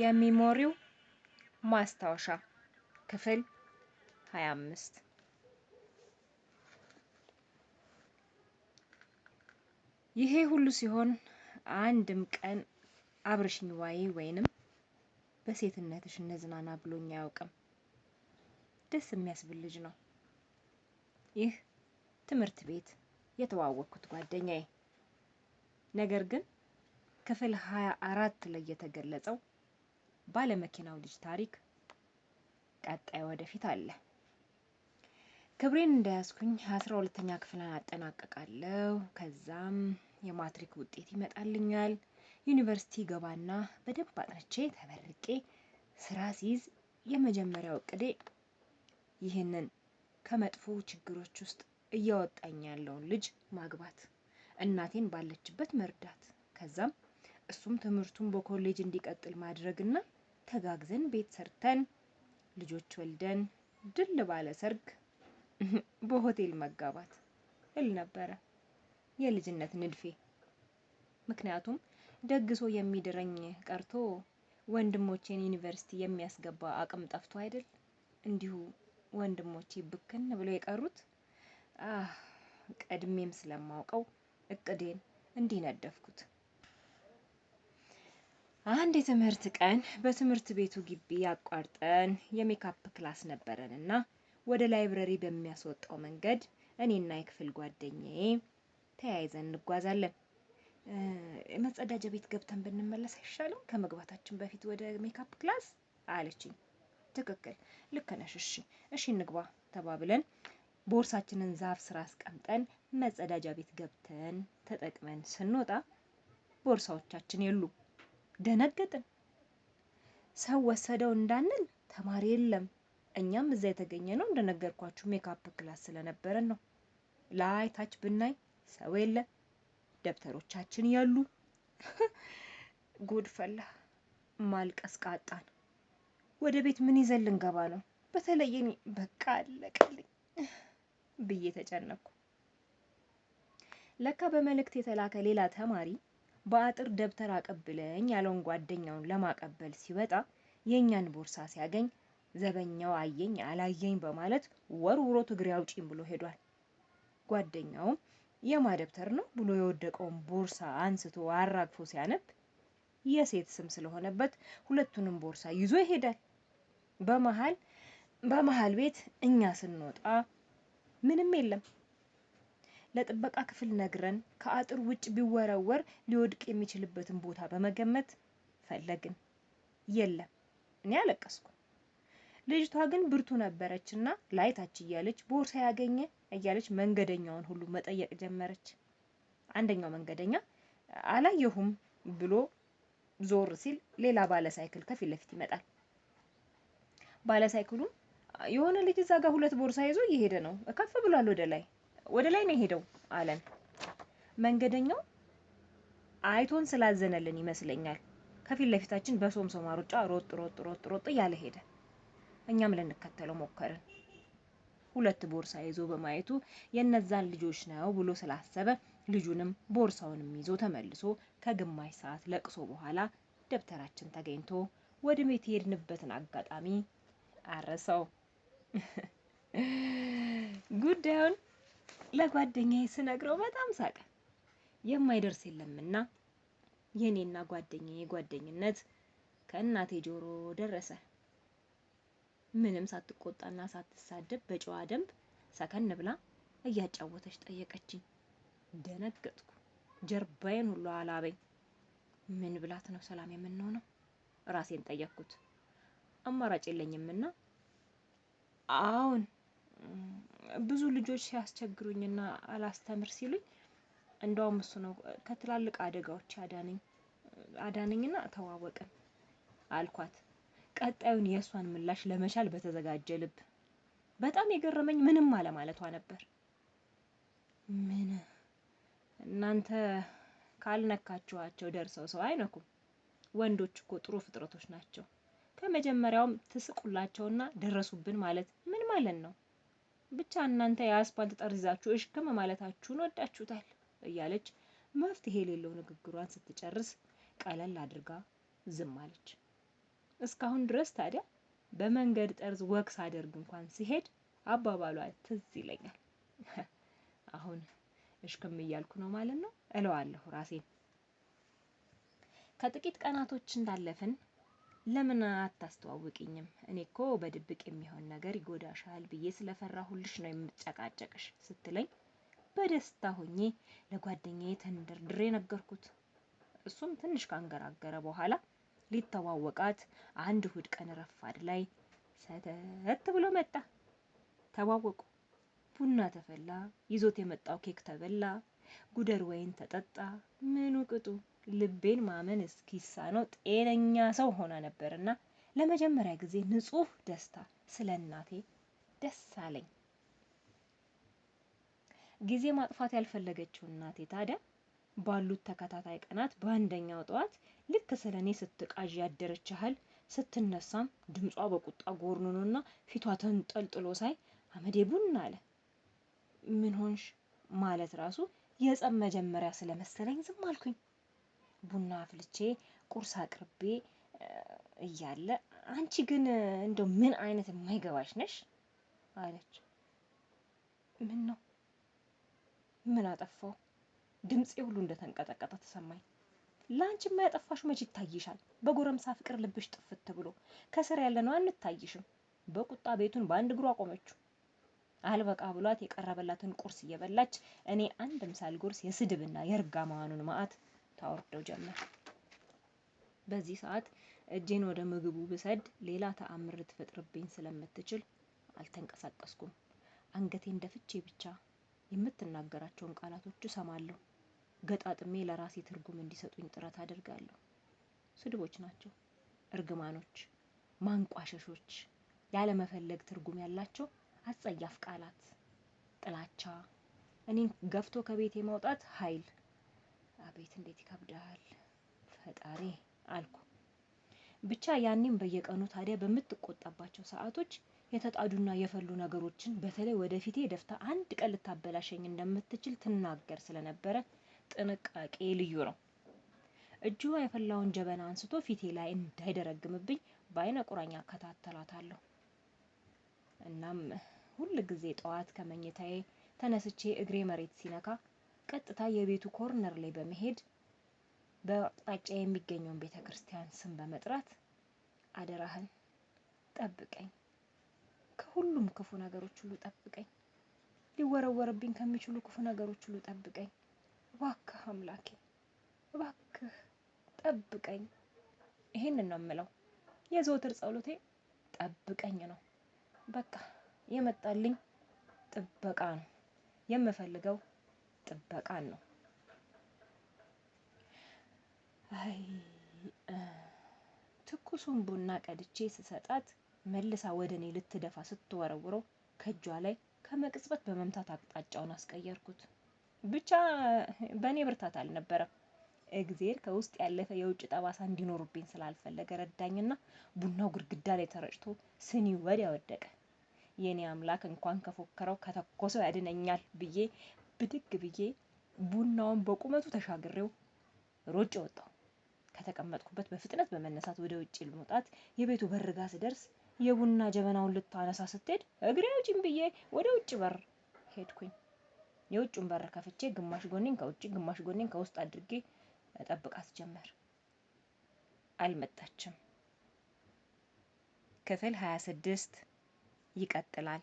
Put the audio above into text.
የሚሞሪው ማስታወሻ ክፍል 25 ይሄ ሁሉ ሲሆን አንድም ቀን አብርሽኝ ዋይ ወይንም በሴትነትሽ እንዝናና ብሎኝ አያውቅም። ደስ የሚያስብል ልጅ ነው። ይህ ትምህርት ቤት የተዋወቅኩት ጓደኛዬ። ነገር ግን ክፍል 24 ላይ የተገለጸው ባለመኪናው ልጅ ታሪክ ቀጣይ ወደፊት አለ። ክብሬን እንደያዝኩኝ 12ኛ ክፍልን አጠናቀቃለሁ። ከዛም የማትሪክ ውጤት ይመጣልኛል። ዩኒቨርሲቲ ገባና በደንብ አጥንቼ ተመርቄ ስራ ሲይዝ የመጀመሪያው እቅዴ ይህንን ከመጥፎ ችግሮች ውስጥ እያወጣኝ ያለውን ልጅ ማግባት፣ እናቴን ባለችበት መርዳት፣ ከዛም እሱም ትምህርቱን በኮሌጅ እንዲቀጥል ማድረግና ተጋግዘን ቤት ሰርተን ልጆች ወልደን ድል ባለ ሰርግ በሆቴል መጋባት እል ነበረ የልጅነት ንድፌ። ምክንያቱም ደግሶ የሚድረኝ ቀርቶ ወንድሞቼን ዩኒቨርሲቲ የሚያስገባ አቅም ጠፍቶ አይደል እንዲሁ ወንድሞቼ ብክን ብለው የቀሩት። ቀድሜም ስለማውቀው እቅዴን እንዲነደፍኩት። አንድ የትምህርት ቀን በትምህርት ቤቱ ግቢ ያቋርጠን የሜካፕ ክላስ ነበረንና ወደ ላይብረሪ በሚያስወጣው መንገድ እኔና የክፍል ጓደኛዬ ተያይዘን እንጓዛለን። መጸዳጃ ቤት ገብተን ብንመለስ አይሻልም ከመግባታችን በፊት ወደ ሜካፕ ክላስ አለችኝ። ትክክል፣ ልክ ነሽ፣ እሺ እንግባ ተባብለን ቦርሳችንን ዛፍ ስር አስቀምጠን መጸዳጃ ቤት ገብተን ተጠቅመን ስንወጣ ቦርሳዎቻችን የሉ። ደነገጥን። ሰው ወሰደው እንዳንል ተማሪ የለም። እኛም እዛ የተገኘ ነው እንደነገርኳችሁ ሜካፕ ክላስ ስለነበረን ነው። ላይ ታች ብናይ ሰው የለ፣ ደብተሮቻችን ያሉ። ጉድ ፈላ። ማልቀስ ቃጣን። ወደ ቤት ምን ይዘን ልንገባ ነው? በተለይ እኔ በቃ አለቀልኝ ብዬ ተጨነቅኩ። ለካ በመልእክት የተላከ ሌላ ተማሪ በአጥር ደብተር አቀብለኝ ያለውን ጓደኛውን ለማቀበል ሲወጣ የኛን ቦርሳ ሲያገኝ ዘበኛው አየኝ አላየኝ በማለት ወርውሮ ትግሬ አውጪኝ ብሎ ሄዷል። ጓደኛውም የማ ደብተር ነው ብሎ የወደቀውን ቦርሳ አንስቶ አራግፎ ሲያነብ የሴት ስም ስለሆነበት ሁለቱንም ቦርሳ ይዞ ይሄዳል። በመሃል ቤት እኛ ስንወጣ ምንም የለም። ለጥበቃ ክፍል ነግረን ከአጥር ውጭ ቢወረወር ሊወድቅ የሚችልበትን ቦታ በመገመት ፈለግን። የለም። እኔ አለቀስኩ። ልጅቷ ግን ብርቱ ነበረችና ላይታች እያለች ቦርሳ ያገኘ እያለች መንገደኛውን ሁሉ መጠየቅ ጀመረች። አንደኛው መንገደኛ አላየሁም ብሎ ዞር ሲል ሌላ ባለ ሳይክል ከፊት ለፊት ይመጣል። ባለ ሳይክሉ የሆነ ልጅ እዛ ጋር ሁለት ቦርሳ ይዞ እየሄደ ነው፣ ከፍ ብሏል፣ ወደ ላይ ነው የሄደው አለን። መንገደኛው አይቶን ስላዘነልን ይመስለኛል ከፊት ለፊታችን በሶምሶማ ሩጫ ሮጥ እያለ ሄደ። እኛም ልንከተለው ሞከርን። ሁለት ቦርሳ ይዞ በማየቱ የነዛን ልጆች ነው ብሎ ስላሰበ ልጁንም ቦርሳውንም ይዞ ተመልሶ ከግማሽ ሰዓት ለቅሶ በኋላ ደብተራችን ተገኝቶ ወደ ቤት የሄድንበትን አጋጣሚ አረሰው። ጉዳዩን ለጓደኛዬ ስነግረው በጣም ሳቀ። የማይደርስ የለምና የኔና ጓደኛዬ ጓደኝነት ከእናቴ ጆሮ ደረሰ። ምንም ሳትቆጣና ሳትሳደብ በጨዋ ደንብ ሰከን ብላ እያጫወተች ጠየቀችኝ። ደነገጥኩ። ጀርባዬን ሁሉ አላበኝ። ምን ብላት ነው ሰላም የምንሆነው? ራሴን ጠየቅኩት። አማራጭ የለኝምና አሁን ብዙ ልጆች ሲያስቸግሩኝና አላስተምር ሲሉኝ እንደውም እሱ ነው ከትላልቅ አደጋዎች አዳነኝና ተዋወቅን አልኳት። ቀጣዩን የሷን ምላሽ ለመቻል በተዘጋጀ ልብ። በጣም የገረመኝ ምንም አለማለቷ ነበር። ምን እናንተ ካልነካችኋቸው ደርሰው ሰው አይነኩም ወንዶች እኮ ጥሩ ፍጥረቶች ናቸው። ከመጀመሪያውም ትስቁላቸውና ደረሱብን ማለት ምን ማለት ነው? ብቻ እናንተ የአስፓልት ጠርዝ ይዛችሁ እሽክም ማለታችሁን ወዳችሁታል እያለች መፍትሄ የሌለው ንግግሯን ስትጨርስ ቀለል አድርጋ ዝም አለች። እስካሁን ድረስ ታዲያ በመንገድ ጠርዝ ወክ ሳደርግ እንኳን ሲሄድ አባባሏ ትዝ ይለኛል። አሁን እሽክም እያልኩ ነው ማለት ነው እለዋለሁ ራሴን። ከጥቂት ቀናቶች እንዳለፍን ለምን አታስተዋውቂኝም? እኔ እኮ በድብቅ የሚሆን ነገር ይጎዳሻል ብዬ ስለፈራሁልሽ ነው የምጨቃጨቅሽ ስትለኝ በደስታ ሆኜ ለጓደኛዬ ተንደርድሬ ነገርኩት። እሱም ትንሽ ካንገራገረ በኋላ ሊተዋወቃት አንድ እሁድ ቀን ረፋድ ላይ ሰተት ብሎ መጣ። ተዋወቁ። ቡና ተፈላ፣ ይዞት የመጣው ኬክ ተበላ፣ ጉደር ወይን ተጠጣ። ምኑ ቅጡ ልቤን ማመን እስኪሳነው ጤነኛ ሰው ሆና ነበርና ለመጀመሪያ ጊዜ ንጹህ ደስታ ስለ እናቴ ደስ አለኝ። ጊዜ ማጥፋት ያልፈለገችው እናቴ ታዲያ ባሉት ተከታታይ ቀናት በአንደኛው ጠዋት ልክ ስለኔ ስትቃዥ ያደረች ያህል ስትነሳም ድምጿ በቁጣ ጎርኖኖና ፊቷ ተንጠልጥሎ ሳይ አመዴ ቡና አለ። ምን ሆንሽ ማለት ራሱ የጸብ መጀመሪያ ስለመሰለኝ ዝም አልኩኝ። ቡና አፍልቼ ቁርስ አቅርቤ እያለ አንቺ ግን እንደው ምን አይነት የማይገባሽ ነሽ አለች። ምን ነው? ምን አጠፋው? ድምጼ ሁሉ እንደተንቀጠቀጠ ተሰማኝ። ላንቺ የማያጠፋሽው መቼ ይታይሻል? በጎረምሳ ፍቅር ልብሽ ጥፍት ብሎ ከስር ያለ ነው አንታይሽም? በቁጣ ቤቱን በአንድ እግሩ አቆመችው። አልበቃ ብሏት የቀረበላትን ቁርስ እየበላች እኔ አንድም ሳልጎርስ የስድብና የእርግማኑን መዓት ታወርደው ጀመር። በዚህ ሰዓት እጄን ወደ ምግቡ ብሰድ ሌላ ተአምር ልትፈጥርብኝ ስለምትችል አልተንቀሳቀስኩም። አንገቴን ደፍቼ ብቻ የምትናገራቸውን ቃላቶች እሰማለሁ። ገጣጥሜ ለራሴ ትርጉም እንዲሰጡኝ ጥረት አደርጋለሁ። ስድቦች ናቸው፣ እርግማኖች፣ ማንቋሸሾች፣ ያለመፈለግ ትርጉም ያላቸው አጸያፍ ቃላት፣ ጥላቻ፣ እኔን ገፍቶ ከቤት የማውጣት ኃይል። አቤት እንዴት ይከብዳል ፈጣሪ አልኩ። ብቻ ያኔም በየቀኑ ታዲያ በምትቆጣባቸው ሰዓቶች የተጣዱና የፈሉ ነገሮችን በተለይ ወደፊቴ ደፍታ አንድ ቀን ልታበላሸኝ እንደምትችል ትናገር ስለነበረ ጥንቃቄ ልዩ ነው። እጇ የፈላውን ጀበና አንስቶ ፊቴ ላይ እንዳይደረግምብኝ በአይነ ቁራኛ እከታተላታለሁ። እናም ሁል ጊዜ ጠዋት ከመኝታዬ ተነስቼ እግሬ መሬት ሲነካ ቀጥታ የቤቱ ኮርነር ላይ በመሄድ በአቅጣጫ የሚገኘውን ቤተክርስቲያን ስም በመጥራት አደራህን ጠብቀኝ፣ ከሁሉም ክፉ ነገሮች ሁሉ ጠብቀኝ፣ ሊወረወርብኝ ከሚችሉ ክፉ ነገሮች ሁሉ ጠብቀኝ፣ እባክህ አምላኬ እባክህ ጠብቀኝ። ይሄንን ነው የምለው። የዘወትር ጸሎቴ ጠብቀኝ ነው። በቃ የመጣልኝ ጥበቃ ነው። የምፈልገው ጥበቃን ነው። አይ ትኩሱን ቡና ቀድቼ ስሰጣት መልሳ ወደ እኔ ልትደፋ ስትወረውረው ከእጇ ላይ ከመቅጽበት በመምታት አቅጣጫውን አስቀየርኩት። ብቻ በእኔ ብርታት አልነበረም። እግዜር ከውስጥ ያለፈ የውጭ ጠባሳ እንዲኖርብኝ ስላልፈለገ ረዳኝና ቡናው ግድግዳ ላይ ተረጭቶ ስኒው ወዲያ ወደቀ። የኔ አምላክ እንኳን ከፎከረው ከተኮሰው ያድነኛል ብዬ ብድግ ብዬ ቡናውን በቁመቱ ተሻግሬው ሮጬ ወጣሁ። ከተቀመጥኩበት በፍጥነት በመነሳት ወደ ውጭ ለመውጣት የቤቱ በር ጋር ስደርስ የቡና ጀበናውን ልታነሳ ስትሄድ እግሬ አውጪኝ ብዬ ወደ ውጭ በር ሄድኩኝ። የውጭውን በር ከፍቼ ግማሽ ጎኔን ከውጭ ግማሽ ጎኔን ከውስጥ አድርጌ እጠብቃት ጀመር። አልመጣችም። ክፍል 26 ይቀጥላል።